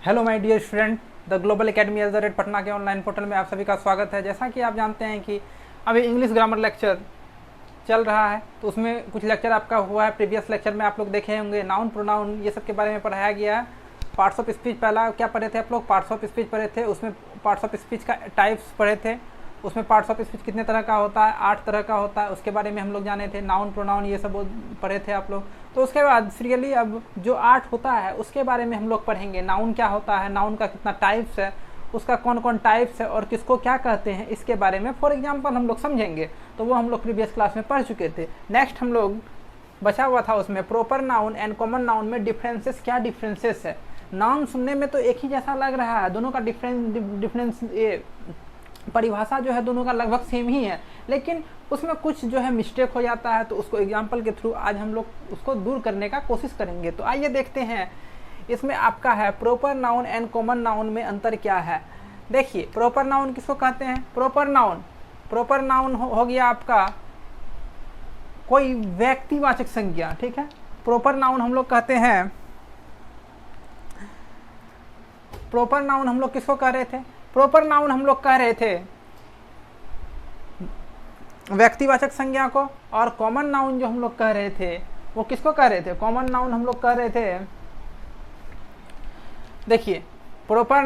Hello my dear student, the global academy @ Patna के online portal में आप सभी का स्वागत है। जैसा कि आप जानते हैं कि अभी इंग्लिश ग्रामर लेक्चर चल रहा है, तो उसमें कुछ लेक्चर आपका हुआ है। प्रीवियस लेक्चर में आप लोग देखे होंगे नाउन प्रोनाउन ये सब के बारे में पढ़ाया गया है। पार्ट्स ऑफ स्पीच पहला क्या पढ़े थे आप लोग? पार्ट्स ऑफ स्पीच पढ़े थे। उसमें पार्ट्स ऑफ स्पीच का टाइप्स पढ़े थे। उसमें पार्ट्स ऑफ स्पीच कितने तरह का होता है? 8 तरह का होता है। उसके बारे में हम लोग जाने थे। नाउन प्रोनाउन ये सब पढ़े थे आप लोग। तो उसके बाद सीरियली अब जो 8 होता है उसके बारे में हम लोग पढ़ेंगे। नाउन क्या होता है, नाउन का कितना टाइप्स है, उसका कौन कौन टाइप्स है और किसको क्या कहते हैं, इसके बारे में फॉर एग्जांपल हम लोग समझेंगे। तो वो हम लोग प्रीवियस क्लास में पढ़ चुके थे। नेक्स्ट हम लोग बचा हुआ था उसमें proper noun and common noun में डिफरेंसेस, क्या डिफरेंसेस है। नाउन सुनने में तो एक ही जैसा लग रहा है, दोनों का डिफरेंस ये परिभाषा जो है दोनों का लगभग सेम ही है, लेकिन उसमें कुछ जो है मिस्टेक हो जाता है। तो उसको एग्जाम्पल के थ्रू आज हम लोग उसको दूर करने का कोशिश करेंगे। तो आइए देखते हैं इसमें आपका है proper noun and common noun में अंतर क्या है। देखिए प्रॉपर नाउन किसको कहते हैं? प्रॉपर नाउन हो गया आपका कोई व्यक्तिवाचक संज्ञा, ठीक है। प्रॉपर नाउन हम लोग कहते हैं, प्रॉपर नाउन हम लोग किसको कह रहे थे? प्रॉपर नाउन हम लोग कह रहे थे व्यक्तिवाचक संज्ञा को। और कॉमन नाउन जो हम लोग कह रहे थे वो किसको कह रहे थे? कॉमन नाउन हम लोग कह रहे थे, देखिए प्रॉपर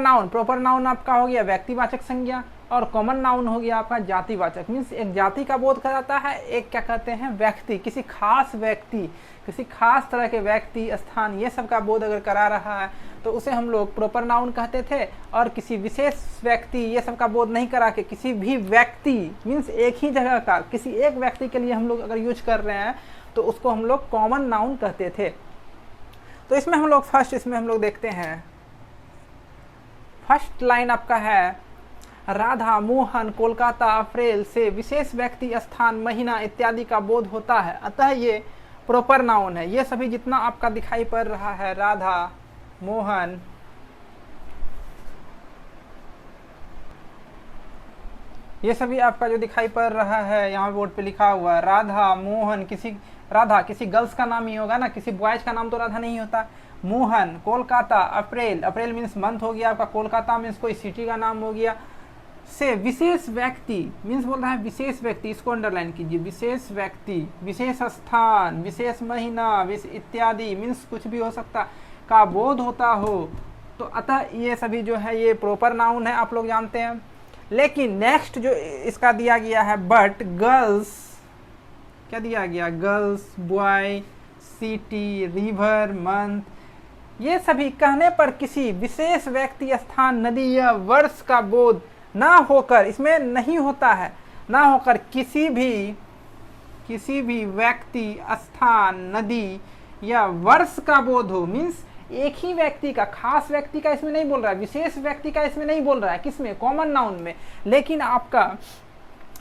नाउन आपका हो गया व्यक्तिवाचक संज्ञा और कॉमन नाउन हो गया आपका जातिवाचक। मीन्स एक जाति का बोध कराता है, एक क्या कहते हैं व्यक्ति, किसी खास व्यक्ति, किसी खास तरह के व्यक्ति, स्थान, ये सब का बोध अगर करा रहा है तो उसे हम लोग प्रॉपर नाउन कहते थे। और किसी विशेष व्यक्ति ये सब का बोध नहीं करा के किसी भी व्यक्ति मीन्स एक ही जगह का किसी एक व्यक्ति के लिए हम लोग अगर यूज कर रहे हैं तो उसको हम लोग कॉमन नाउन कहते थे। तो इसमें हम लोग इसमें हम लोग देखते हैं फर्स्ट लाइन आपका है राधा, मोहन, कोलकाता, अप्रैल से विशेष व्यक्ति, स्थान, महीना इत्यादि का बोध होता है, अतः ये प्रॉपर नाउन है। ये सभी जितना आपका दिखाई पड़ रहा है राधा, मोहन, ये सभी आपका जो दिखाई पड़ रहा है यहाँ बोर्ड पे लिखा हुआ है राधा, मोहन, राधा किसी गर्ल्स का नाम ही होगा ना, किसी बॉयज का नाम तो राधा नहीं होता। मोहन, कोलकाता, अप्रैल मीन्स मंथ हो गया आपका, कोलकाता मीन्स कोई सिटी का नाम हो गया, से विशेष व्यक्ति मीन्स बोल रहा है विशेष व्यक्ति, इसको अंडरलाइन कीजिए, विशेष व्यक्ति, विशेष स्थान, विशेष महीना इत्यादि मीन्स कुछ भी हो सकता का बोध होता हो। तो अतः ये सभी जो है ये प्रॉपर नाउन है, आप लोग जानते हैं। लेकिन नेक्स्ट जो इसका दिया गया है बट गर्ल्स, क्या दिया गया? Girls, boy, city, river, month, ये सभी कहने पर किसी विशेष व्यक्ति, स्थान, नदी या वर्ष का बोध ना होकर, इसमें नहीं होता है, ना होकर किसी भी व्यक्ति, स्थान, नदी या वर्ष का बोध हो। मीन्स एक ही व्यक्ति का, खास व्यक्ति का इसमें नहीं बोल रहा है, विशेष व्यक्ति का इसमें नहीं बोल रहा है, किसमें? कॉमन नाउन में। लेकिन आपका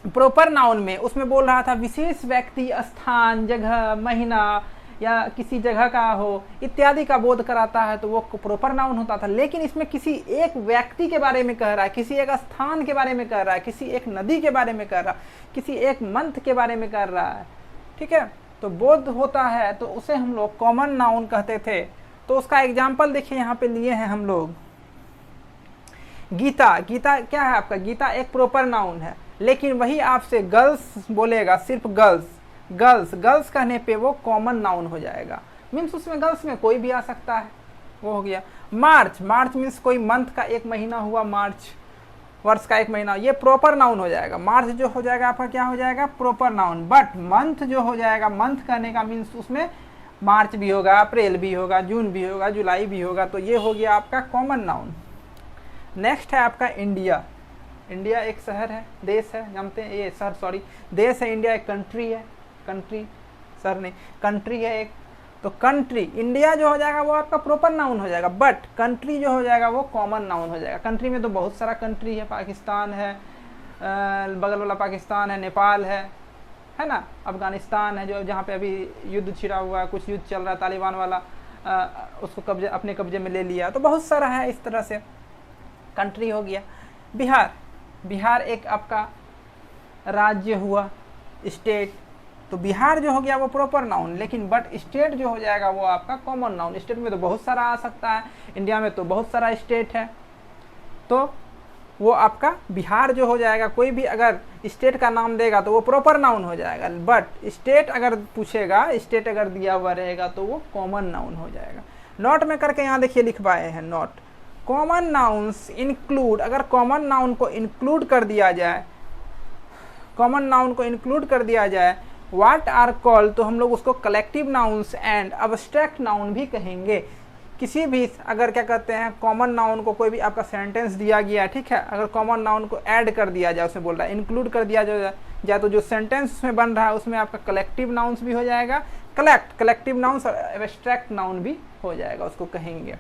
प्रॉपर नाउन में उसमें बोल रहा था विशेष व्यक्ति, स्थान, जगह, महीना या किसी जगह का हो इत्यादि का बोध कराता है, तो वो प्रॉपर नाउन होता था। लेकिन इसमें किसी एक व्यक्ति के बारे में कह रहा है, किसी एक स्थान के बारे में कह रहा है, किसी एक नदी के बारे में कह रहा है, किसी एक मंथ के बारे में कर रहा है, ठीक है। तो बोध होता है तो उसे हम लोग कॉमन नाउन कहते थे। तो उसका एग्जाम्पल देखिए यहाँ पे लिए हैं हम लोग। गीता क्या है आपका? गीता एक प्रॉपर नाउन है, लेकिन वही आपसे गर्ल्स बोलेगा, सिर्फ गर्ल्स कहने पे वो कॉमन नाउन हो जाएगा। मीन्स उसमें गर्ल्स में कोई भी आ सकता है, वो हो गया। मार्च मीन्स कोई मंथ का एक महीना हुआ, मार्च वर्ष का एक महीना, ये प्रॉपर नाउन हो जाएगा। मार्च जो हो जाएगा आपका क्या हो जाएगा? Proper noun. बट मंथ जो हो जाएगा, मंथ कहने का मीन्स उसमें मार्च भी होगा, अप्रैल भी होगा, जून भी होगा, जुलाई भी होगा, तो ये हो गया आपका कॉमन नाउन। नेक्स्ट है आपका इंडिया एक शहर है, देश है, जानते हैं ये शहर, सॉरी देश है। इंडिया एक कंट्री है, कंट्री है एक। तो कंट्री, इंडिया जो हो जाएगा वो आपका प्रॉपर नाउन हो जाएगा, बट कंट्री जो हो जाएगा वो कॉमन नाउन हो जाएगा। कंट्री में तो बहुत सारा कंट्री है, पाकिस्तान है, बगल वाला पाकिस्तान है, नेपाल है ना, अफगानिस्तान है जो जहाँ पे अभी युद्ध छिड़ा हुआ है, कुछ युद्ध चल रहा है, तालिबान वाला उसको अपने कब्जे में ले लिया। तो बहुत सारा है, इस तरह से कंट्री हो गया। बिहार एक आपका राज्य हुआ, स्टेट, तो बिहार जो हो गया वो प्रॉपर नाउन, लेकिन बट स्टेट जो हो जाएगा वो आपका कॉमन नाउन। स्टेट में तो बहुत सारा आ सकता है, इंडिया में तो बहुत सारा स्टेट है, तो वो आपका बिहार जो हो जाएगा। कोई भी अगर स्टेट का नाम देगा तो वो प्रॉपर नाउन हो जाएगा, बट स्टेट अगर पूछेगा, स्टेट अगर दिया हुआ रहेगा तो वो कॉमन नाउन हो जाएगा। नोट में करके यहाँ देखिए लिखवाए हैं नोट, कॉमन नाउन्स इंक्लूड, अगर कॉमन नाउन को इंक्लूड कर दिया जाए, कॉमन नाउन को इंक्लूड कर दिया जाए, व्हाट आर कॉल्ड, तो हम लोग उसको collective nouns and abstract noun भी कहेंगे। किसी भी अगर क्या कहते हैं कॉमन नाउन को, कोई भी आपका सेंटेंस दिया गया है, ठीक है, अगर कॉमन नाउन को ऐड कर दिया जाए, उसमें बोल रहा है इंक्लूड कर दिया जाए, तो जो सेंटेंस उसमें बन रहा है उसमें आपका कलेक्टिव नाउन्स भी हो जाएगा, कलेक्टिव नाउन्स और एब्स्ट्रैक्ट नाउन भी हो जाएगा, उसको कहेंगे।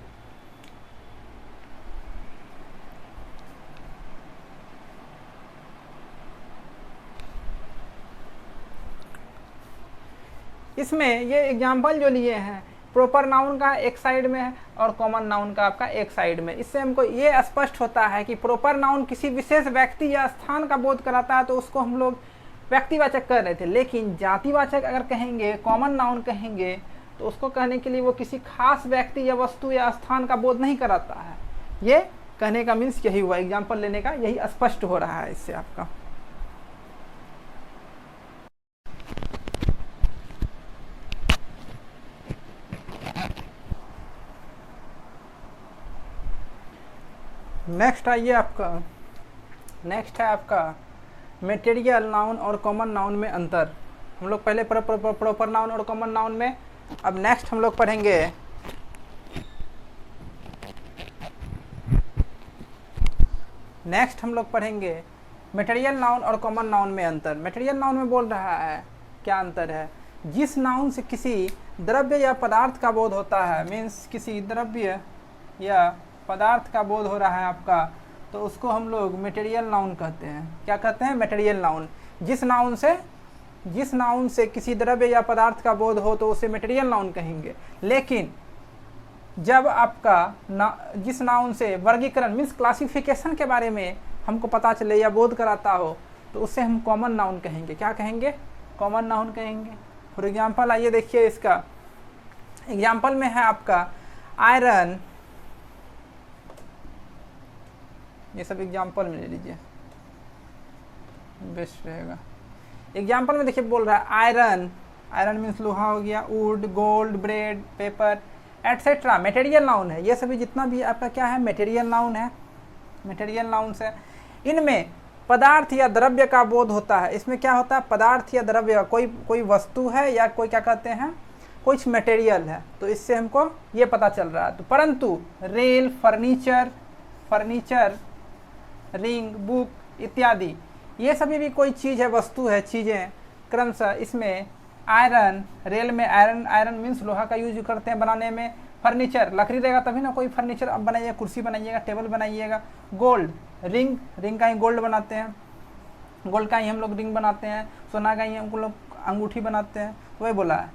इसमें ये एग्जाम्पल जो लिए हैं प्रॉपर नाउन का एक साइड में है और कॉमन नाउन का आपका एक साइड में, इससे हमको ये स्पष्ट होता है कि प्रॉपर नाउन किसी विशेष व्यक्ति या स्थान का बोध कराता है तो उसको हम लोग व्यक्तिवाचक कर रहे थे, लेकिन जातिवाचक अगर कहेंगे, कॉमन नाउन कहेंगे, तो उसको कहने के लिए वो किसी खास व्यक्ति या वस्तु या स्थान का बोध नहीं कराता है। ये कहने का मीन्स यही हुआ, एग्जाम्पल लेने का यही स्पष्ट हो रहा है इससे आपका। नेक्स्ट आइए आपका, नेक्स्ट है आपका मटेरियल नाउन और कॉमन नाउन में अंतर। हम लोग पहले प्रॉपर नाउन और कॉमन नाउन में, अब नेक्स्ट हम लोग पढ़ेंगे मटेरियल नाउन और कॉमन नाउन में अंतर। मटेरियल नाउन में बोल रहा है क्या अंतर है, जिस नाउन से किसी द्रव्य या पदार्थ का बोध होता है, मीन्स किसी द्रव्य या पदार्थ का बोध हो रहा है आपका, तो उसको हम लोग मटेरियल नाउन कहते हैं। क्या कहते हैं? Material noun. जिस नाउन से किसी द्रव्य या पदार्थ का बोध हो तो उसे मटेरियल नाउन कहेंगे। लेकिन जब आपका जिस नाउन से वर्गीकरण मीन्स क्लासिफिकेशन के बारे में हमको पता चले या बोध कराता हो तो उससे हम कॉमन नाउन कहेंगे। क्या कहेंगे? कॉमन नाउन कहेंगे। फॉर एग्जाम्पल आइए देखिए, इसका एग्जाम्पल में है आपका आयरन, ये सब एग्जाम्पल में ले लीजिए, बेस्ट रहेगा। एग्जाम्पल में देखिए बोल रहा है आयरन, आयरन मीन्स लोहा हो गया, would, gold, bread, paper etcetera material noun है। ये सभी जितना भी आपका क्या है मटेरियल नाउन है, मटेरियल नाउन है। इनमें पदार्थ या द्रव्य का बोध होता है। इसमें क्या होता है? पदार्थ या द्रव्य, कोई वस्तु है या कोई क्या कहते हैं कुछ मटेरियल है, तो इससे हमको ये पता चल रहा है। तो परंतु रेल, फर्नीचर, रिंग, बुक इत्यादि ये सभी भी कोई चीज़ है, वस्तु है, चीज़ें क्रमशः इसमें आयरन, रेल में आयरन मीन्स लोहा का यूज करते हैं बनाने में। फर्नीचर लकड़ी देगा तभी ना कोई फर्नीचर अब बनाइएगा, कुर्सी बनाइएगा, टेबल बनाइएगा। गोल्ड, रिंग का ही गोल्ड बनाते हैं, गोल्ड का ही हम लोग रिंग बनाते हैं। सोना का ही हम लोग अंगूठी बनाते हैं, तो वही बोला है।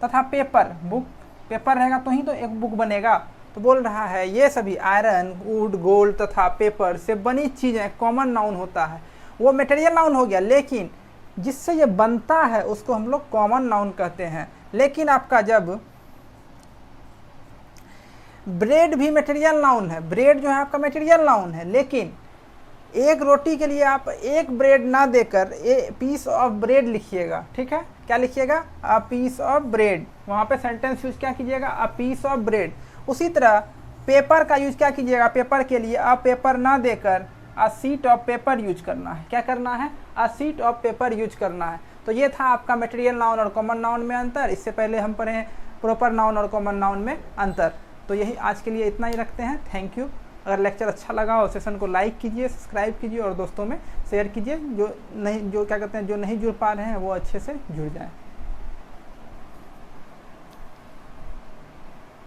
तथा पेपर, बुक, पेपर रहेगा तो ही तो एक बुक बनेगा। तो बोल रहा है ये सभी आयरन, वुड, गोल्ड तथा पेपर से बनी चीज़ें कॉमन नाउन होता है। वो मटेरियल नाउन हो गया, लेकिन जिससे ये बनता है उसको हम लोग कॉमन नाउन कहते हैं। लेकिन आपका जब ब्रेड भी मटेरियल नाउन है, ब्रेड जो है आपका मटेरियल नाउन है, लेकिन एक रोटी के लिए आप एक ब्रेड ना देकर ए पीस ऑफ ब्रेड लिखिएगा। ठीक है, क्या लिखिएगा? A piece of bread. वहाँ पे सेंटेंस यूज क्या कीजिएगा? A piece of bread. उसी तरह पेपर का यूज क्या कीजिएगा? पेपर के लिए अ पेपर ना देकर अ सीट ऑफ पेपर यूज करना है। क्या करना है? अ सीट ऑफ पेपर यूज करना है। तो ये था आपका मटेरियल नाउन और कॉमन नाउन में अंतर। इससे पहले हम पढ़े प्रॉपर नाउन और कॉमन नाउन में अंतर। तो यही आज के लिए इतना ही रखते हैं। Thank you. अगर लेक्चर अच्छा लगा हो सेशन को लाइक कीजिए, सब्सक्राइब कीजिए और दोस्तों में शेयर कीजिए। जो क्या कहते हैं जो नहीं जुड़ पा रहे हैं वो अच्छे से जुड़ जाएं।